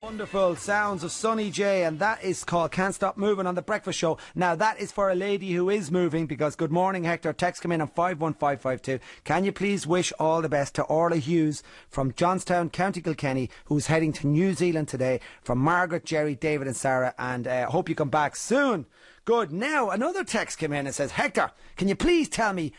Wonderful sounds of Sonny J, and that is called Can't Stop Moving on The Breakfast Show. Now that is for a lady who is moving, because good morning Hector, text come in on 51552. Can you please wish all the best to Orla Hughes from Johnstown, County Kilkenny, who's heading to New Zealand today, from Margaret, Jerry, David and Sarah, and hope you come back soon. Good. Now another text came in and says, Hector, can you please tell me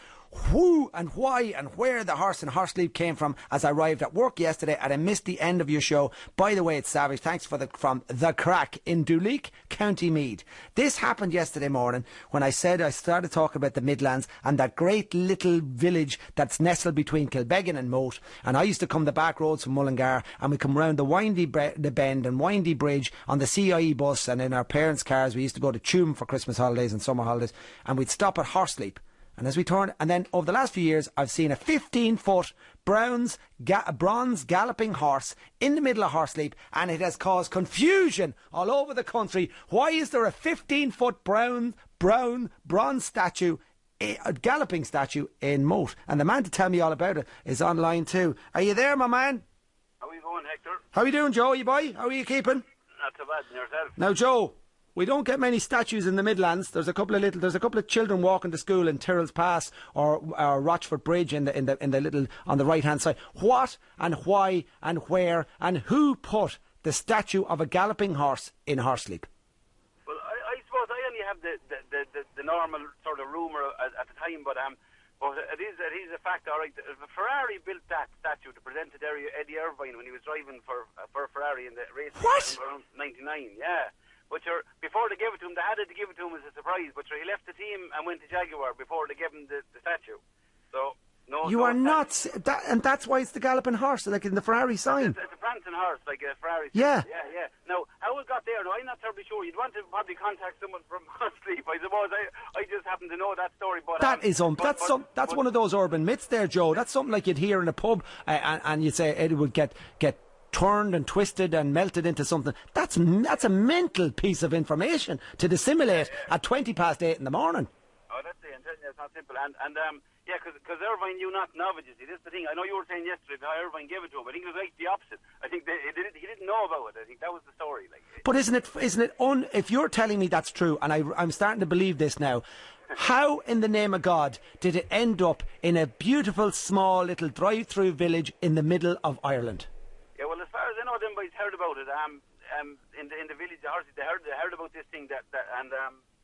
who and why and where the Horse and Horseleap came from, as I arrived at work yesterday and I missed the end of your show. By the way, it's savage. Thanks from The Crack in Duleek, County Meath. This happened yesterday morning when I started talking about the Midlands and that great little village that's nestled between Kilbeggan and Moat. And I used to come the back roads from Mullingar, and we come round the windy the bend and windy bridge on the CIE bus, and in our parents' cars we used to go to Tuam for Christmas holidays and summer holidays, and we'd stop at Horseleap. And as we turn, and then over the last few years, I've seen a 15-foot bronze galloping horse in the middle of Horseleap, and it has caused confusion all over the country. Why is there a 15-foot bronze statue, a galloping statue in Moat? And the man to tell me all about it is online too. Are you there, my man? How are you going, Hector? How are you doing, Joe? You boy? How are you keeping? Not so bad. And yourself? Now, Joe, we don't get many statues in the Midlands. There's a couple of children walking to school in Tyrrell's Pass or Rochford Bridge in the little on the right hand side. What and why and where and who put the statue of a galloping horse in Horseleap? Well, I suppose I only have the normal sort of rumour at the time, but it is a fact. All right, Ferrari built that statue to present to Eddie Irvine when he was driving for Ferrari in the race around '99. Yeah. But before they gave it to him, they had to give it to him as a surprise. But he left the team and went to Jaguar before they gave him the statue. So no. You are nuts, and that's why it's the galloping horse, like in the Ferrari sign. It's a prancing horse, like a Ferrari. Yeah. Yeah. Now, how it got there? No, I'm not terribly sure. You'd want to probably contact someone from Horseleap, I suppose. I just happen to know that story. But that's one of those urban myths, there, Joe. That's something like you'd hear in a pub, and you'd say it would get turned and twisted and melted into something. That's a mental piece of information to dissimulate at 8:20 in the morning. Oh, that's it. It's not simple. And yeah, because Irvine knew not of it, you see. This is the thing. I know you were saying yesterday how Irvine gave it to him. I think it was like the opposite. I think he didn't know about it. I think that was the story. But isn't it if you're telling me that's true, and I'm starting to believe this now, how in the name of God did it end up in a beautiful small little drive-through village in the middle of Ireland? Yeah, well, as far as I know, them boys heard about it. In the village, they heard about this thing and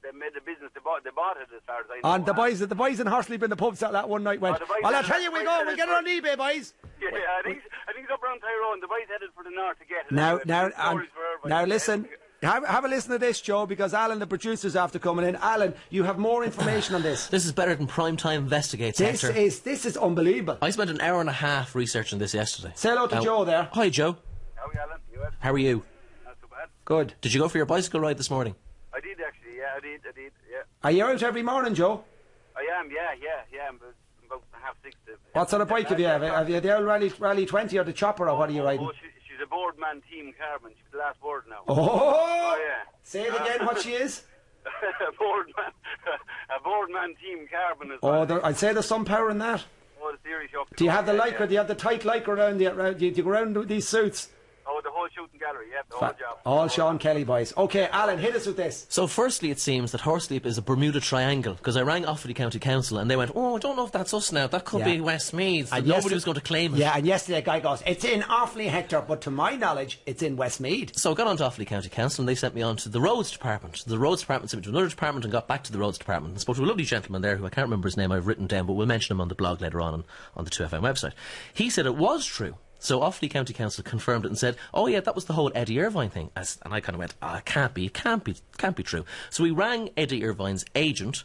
they made the business. They bought it, as far as I know. And the boys in Horseleap in the pub that one night went, well, I'll tell you, we'll get it on eBay, boys. Yeah, I think it's up around Tyrone. The boys headed for the north to get it. Now listen. Have a listen to this, Joe, because Alan, the producer's after coming in. Alan, you have more information on this. This is better than Primetime Investigates, Hector. This is unbelievable. I spent an hour and a half researching this yesterday. Say hello to Joe there. Hi, Joe. How are you, Alan? How are you? Not so bad. Good. Did you go for your bicycle ride this morning? I did, actually. Yeah, I did. Yeah. Are you out every morning, Joe? I am. Yeah. I'm about 5:30. What sort of bike have you? Have you the old Rally 20 or the Chopper, or what are you riding? She's a Boardman Team Carbon. She's the last board now. Oh yeah. Say it again, what she is? a Boardman Team Carbon. I'd say there's some power in that. Oh, the serious shock. Do you have the lycra? Do you have the tight lycra around do you go around with these suits? Oh, the whole shooting gallery, yeah, the whole job. All Sean Kelly boys. Okay, Alan, hit us with this. So firstly, it seems that Horseleap is a Bermuda Triangle, because I rang Offaly County Council and they went, I don't know if that's us now, that could be Westmeath, and nobody was going to claim it. Yeah, and yesterday a guy goes, it's in Offaly, Hector, but to my knowledge, it's in Westmeath. So I got on to Offaly County Council and they sent me on to the Roads Department. The Roads Department sent me to another department and got back to the Roads Department. I spoke to a lovely gentleman there who I can't remember his name, I've written down, but we'll mention him on the blog later on the 2FM website. He said it was true. So Offaly County Council confirmed it and said, oh yeah, that was the whole Eddie Irvine thing. And I kind of went, it can't be true. So we rang Eddie Irvine's agent.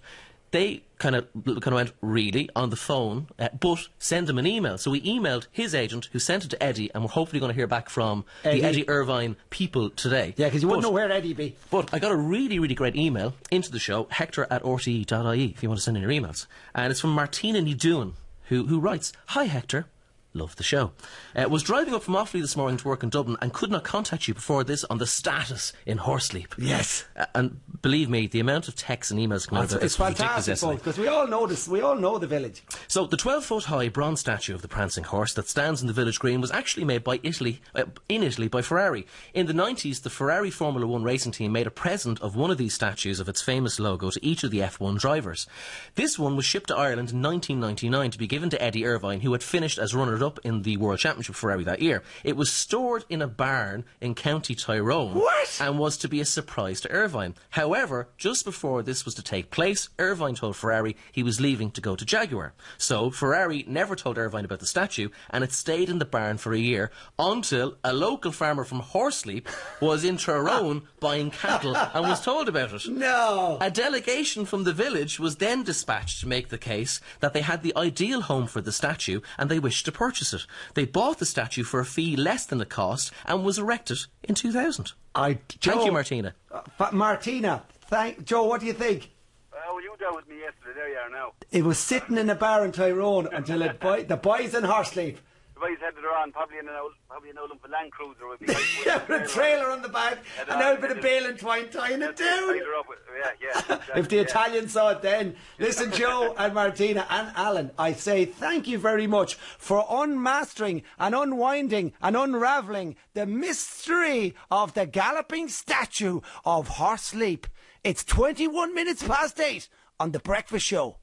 They kind of went, really, on the phone, but send him an email. So we emailed his agent, who sent it to Eddie, and we're hopefully going to hear back from the Eddie Irvine people today. Yeah, because you wouldn't know where Eddie be. But I got a really, really great email into the show, hector@rte.ie, if you want to send in your emails. And it's from Martina Niduan, who writes, Hi Hector. love the show. Was driving up from Offaly this morning to work in Dublin and could not contact you before this on the status in Horseleap. Yes. And believe me, the amount of texts and emails coming out about this It's fantastic, folks, because we all know this. We all know the village. So the 12-foot-high bronze statue of the prancing horse that stands in the village green was actually made by Italy by Ferrari. In the 90s, the Ferrari Formula 1 racing team made a present of one of these statues of its famous logo to each of the F1 drivers. This one was shipped to Ireland in 1999 to be given to Eddie Irvine, who had finished as runner-up in the World Championship Ferrari that year. It was stored in a barn in County Tyrone and was to be a surprise to Irvine. However, just before this was to take place, Irvine told Ferrari he was leaving to go to Jaguar. So Ferrari never told Irvine about the statue, and it stayed in the barn for a year until a local farmer from Horseleap was in Tyrone buying cattle and was told about it. No! A delegation from the village was then dispatched to make the case that they had the ideal home for the statue and they wished to purchase it. They bought the statue for a fee less than the cost and was erected in 2000. Thank you, Martina. Martina, Joe, what do you think? Well, you dealt with me yesterday. There you are now. It was sitting in a bar in Tyrone until the boys in Horseleap. The boys headed her on, probably an Olympic Land Cruiser would be. Yeah, with a trailer on the back and now a bit of bale and twine tying it down. Exactly, If the Italians saw it then. Listen, Joe and Martina and Alan, I say thank you very much for unmastering and unwinding and unravelling the mystery of the galloping statue of Horseleap. It's 21 minutes past 8 on The Breakfast Show.